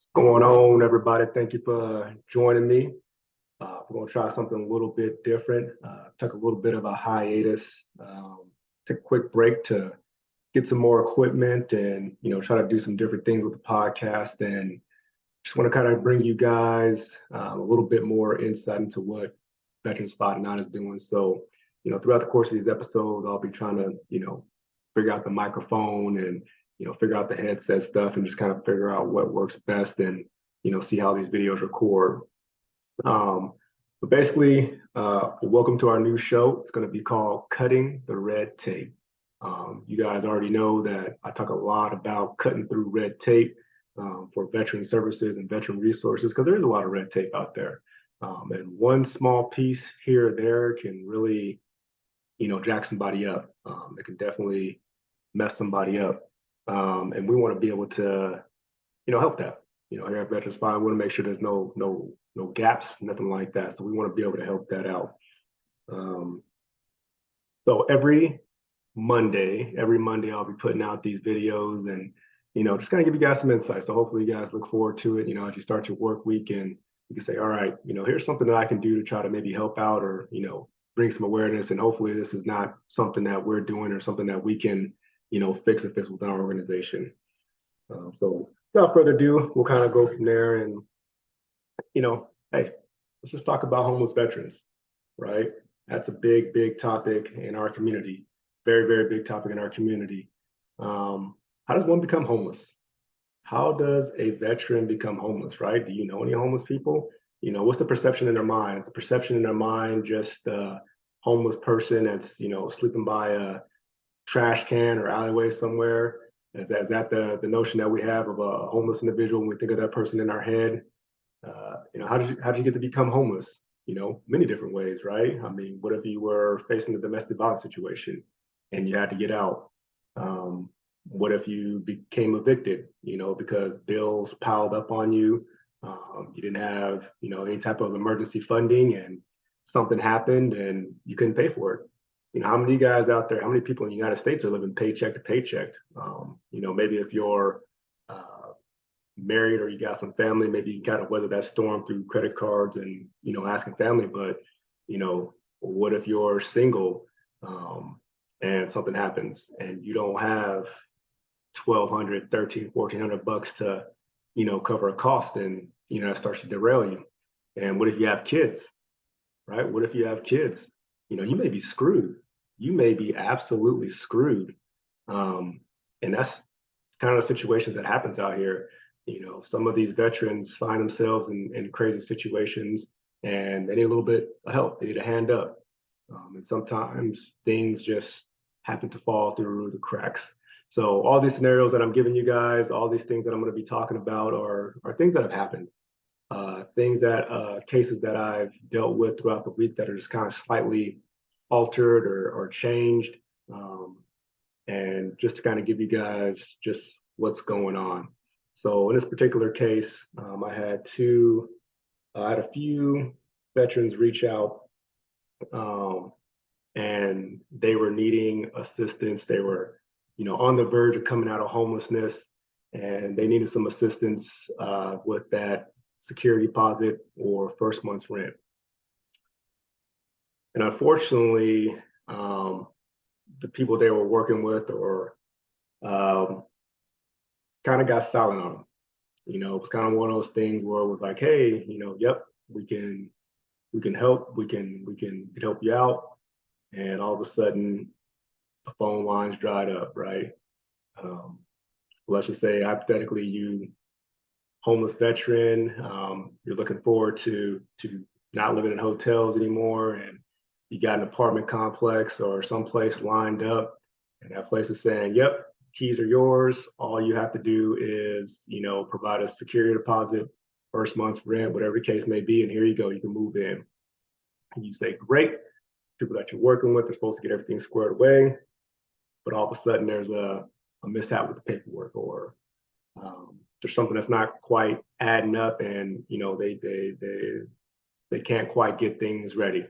What's going on, everybody? Thank you for joining me. We're going to try something a little bit different. Took a little bit of a hiatus. Took a quick break to get some more equipment and try to do some different things with the podcast. And just want to kind of bring you guys a little bit more insight into what Veteran Spot 9 is doing. So, throughout the course of these episodes, I'll be trying to figure out the microphone and figure out the headset stuff and just kind of figure out what works best and, see how these videos record. But basically, welcome to our new show. It's going to be called Cutting the Red Tape. You guys already know that I talk a lot about cutting through red tape for veteran services and veteran resources because there is a lot of red tape out there. And one small piece here or there can really, jack somebody up. It can definitely mess somebody up. And we want to be able to, help that. Here at Veteran Spot, we want to make sure there's no gaps, nothing like that. So we want to be able to help that out. So every Monday, I'll be putting out these videos and, just kind of give you guys some insight. So hopefully you guys look forward to it, as you start your work week and you can say, all right, here's something that I can do to try to maybe help out or, bring some awareness. And hopefully this is not something that we're doing or something that we can, fix if it's within our organization. So without further ado, we'll kind of go from there and, hey, let's just talk about homeless veterans, right? That's a big, big topic in our community. Very, very big topic in our community. How does one become homeless? How does a veteran become homeless, right? Do you know any homeless people? What's the perception in their mind? Is the perception in their mind just a homeless person that's, sleeping by a trash can or alleyway somewhere? Is that the notion that we have of a homeless individual when we think of that person in our head? How did you get to become homeless? Many different ways, right? I mean, what if you were facing a domestic violence situation and you had to get out? What if you became evicted, because bills piled up on you? You didn't have, any type of emergency funding and something happened and you couldn't pay for it. How many guys out there, how many people in the United States are living paycheck to paycheck? Maybe if you're married or you got some family, maybe you got to weather that storm through credit cards and, asking family. But, what if you're single and something happens and you don't have $1,200, $1,300, $1,400 to, cover a cost and, that starts to derail you. And what if you have kids, right? What if you have kids? You may be screwed. You may be absolutely screwed. And that's kind of the situations that happens out here. Some of these veterans find themselves in crazy situations and they need a little bit of help. They need a hand up. And sometimes things just happen to fall through the cracks. So all these scenarios that I'm giving you guys, all these things that I'm going to be talking about are things that have happened. Cases that I've dealt with throughout the week that are just kind of slightly altered or changed. And just to kind of give you guys just what's going on. So in this particular case, I had a few veterans reach out and they were needing assistance. They were, on the verge of coming out of homelessness and they needed some assistance with that security deposit or first month's rent. And unfortunately, the people they were working with or kind of got silent on them. It was kind of one of those things where it was like, hey, yep, we can help, we can help you out. And all of a sudden, the phone lines dried up, right? Let's just say hypothetically, you homeless veteran, you're looking forward to not living in hotels anymore, and you got an apartment complex or someplace lined up, and that place is saying, yep, keys are yours. All you have to do is, provide a security deposit, first month's rent, whatever the case may be, and here you go, you can move in. And you say, great, people that you're working with are supposed to get everything squared away, but all of a sudden there's a mishap with the paperwork or there's something that's not quite adding up and, they can't quite get things ready.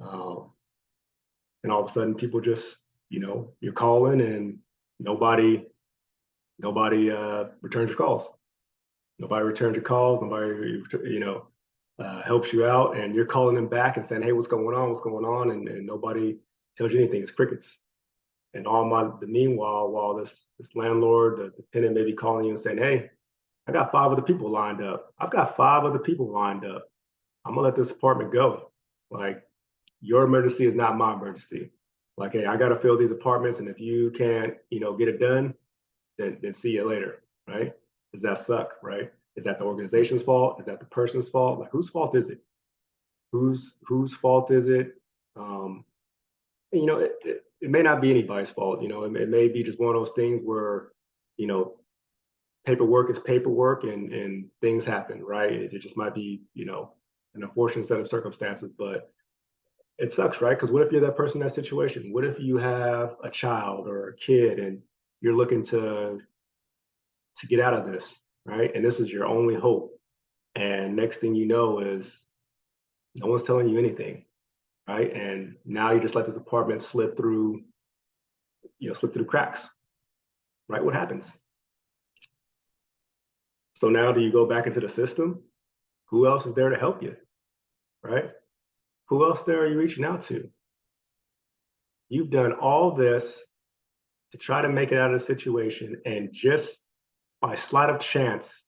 And all of a sudden people just, you're calling and nobody returns your calls. Nobody returned your calls. Nobody, helps you out, and you're calling them back and saying, "Hey, what's going on? What's going on?" And nobody tells you anything. It's crickets. And the meanwhile, while this landlord, the tenant may be calling you and saying, "Hey, I got 5 other people lined up. I've got 5 other people lined up. I'm gonna let this apartment go. Like, your emergency is not my emergency. Like, hey, I gotta fill these apartments, and if you can't, get it done, then see you later, right? Does that suck, right? Is that the organization's fault? Is that the person's fault? Like, whose fault is it? Whose fault is it? Um, it may not be anybody's fault. It may be just one of those things where, you know, paperwork is paperwork, and things happen, right? It just might be, an unfortunate set of circumstances, but it sucks, right? Because what if you're that person in that situation? What if you have a child or a kid and you're looking to get out of this, right? And this is your only hope. And next thing you know is no one's telling you anything, right? And now you just let this apartment slip through the cracks, right? What happens? So now do you go back into the system? Who else is there to help you, right? Who else there are you reaching out to? You've done all this to try to make it out of the situation, and just by sleight of chance,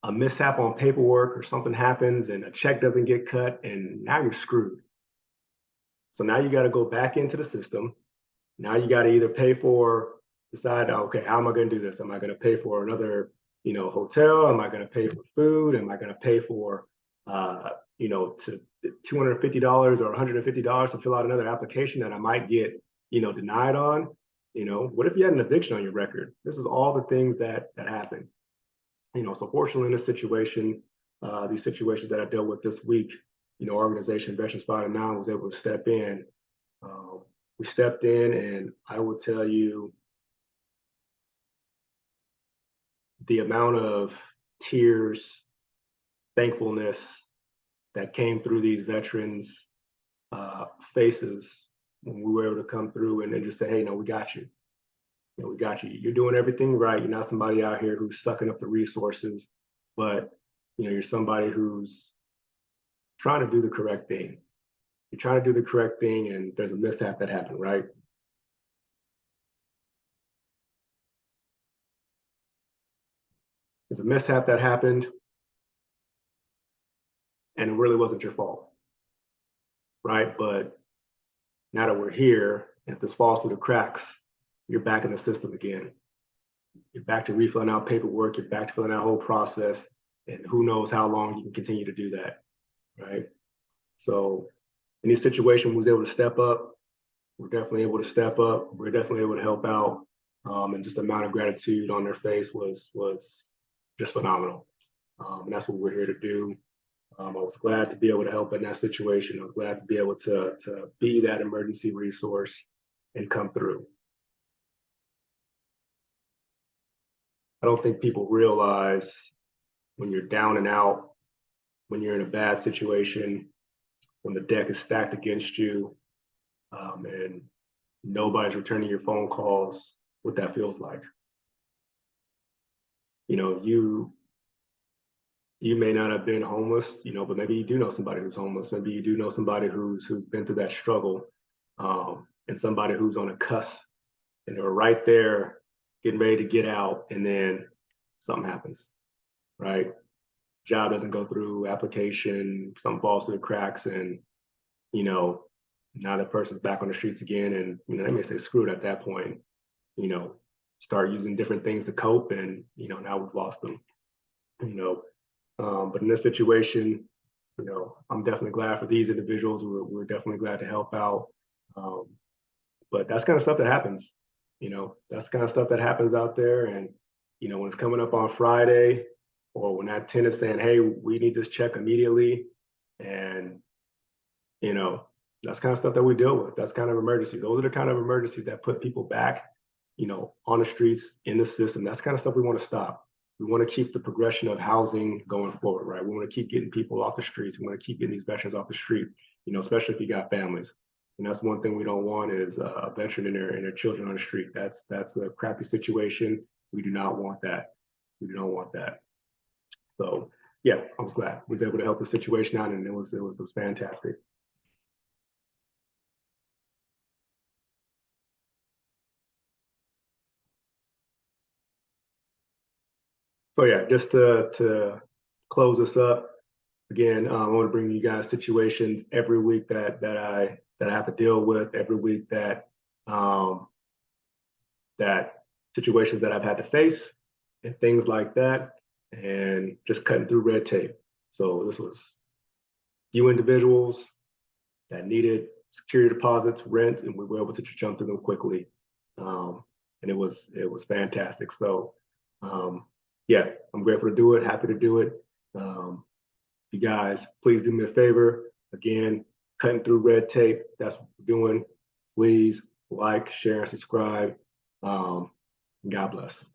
a mishap on paperwork or something happens and a check doesn't get cut, and now you're screwed. So now you got to go back into the system. Now you got to either decide, okay, how am I going to do this? Am I going to pay for another, hotel? Am I going to pay for food? Am I going to pay for, to $250 or $150 to fill out another application that I might get, denied on? What if you had an eviction on your record? This is all the things that happen. So fortunately in this situation, these situations that I dealt with this week, organization Veterans Fighting Now was able to step in. We stepped in, and I will tell you the amount of tears, thankfulness that came through these veterans' faces when we were able to come through and just say, "Hey, no, we got you. We got you. You're doing everything right. You're not somebody out here who's sucking up the resources, but you're somebody who's trying to do the correct thing. You're trying to do the correct thing, and there's a mishap that happened, right?" There's a mishap that happened, and it really wasn't your fault, right? But now that we're here, if this falls through the cracks, you're back in the system again. You're back to refilling out paperwork. You're back to filling out the whole process, and who knows how long you can continue to do that, right? So in this situation, we was able to step up. We're definitely able to step up. We're definitely able to help out. And just the amount of gratitude on their face was just phenomenal. And that's what we're here to do. I was glad to be able to help in that situation. I was glad to be able to be that emergency resource and come through. I don't think people realize when you're down and out, when you're in a bad situation, when the deck is stacked against you, and nobody's returning your phone calls, what that feels like. You may not have been homeless, but maybe you do know somebody who's homeless. Maybe you do know somebody who's been through that struggle, and somebody who's on a cusp, and they're right there getting ready to get out, and then something happens, right? Job doesn't go through, application, something falls through the cracks, and now that person's back on the streets again, and they may say screw it at that point, start using different things to cope, and now we've lost them. But in this situation, I'm definitely glad for these individuals. We're definitely glad to help out. But that's kind of stuff that happens. That's kind of stuff that happens out there. And when it's coming up on Friday, or when that tenant's saying, "Hey, we need this check immediately," and that's kind of stuff that we deal with. That's kind of emergencies. Those are the kind of emergencies that put people back, on the streets, in the system. That's kind of stuff we want to stop. We want to keep the progression of housing going forward, right? We want to keep getting people off the streets. We want to keep getting these veterans off the street, especially if you got families. And that's one thing we don't want is a veteran and their children on the street. That's a crappy situation. We do not want that. We do not want that. So yeah, I was glad I was able to help the situation out, and it was fantastic. So yeah, just to close this up again, I want to bring you guys situations every week that I have to deal with every week um, that situations that I've had to face and things like that, and just cutting through red tape. So this was few individuals that needed security deposits, rent, and we were able to jump through them quickly. And it was fantastic. So um, yeah, I'm grateful to do it, happy to do it. You guys, please do me a favor. Again, cutting through red tape. That's what we're doing. Please like, share, and subscribe. God bless.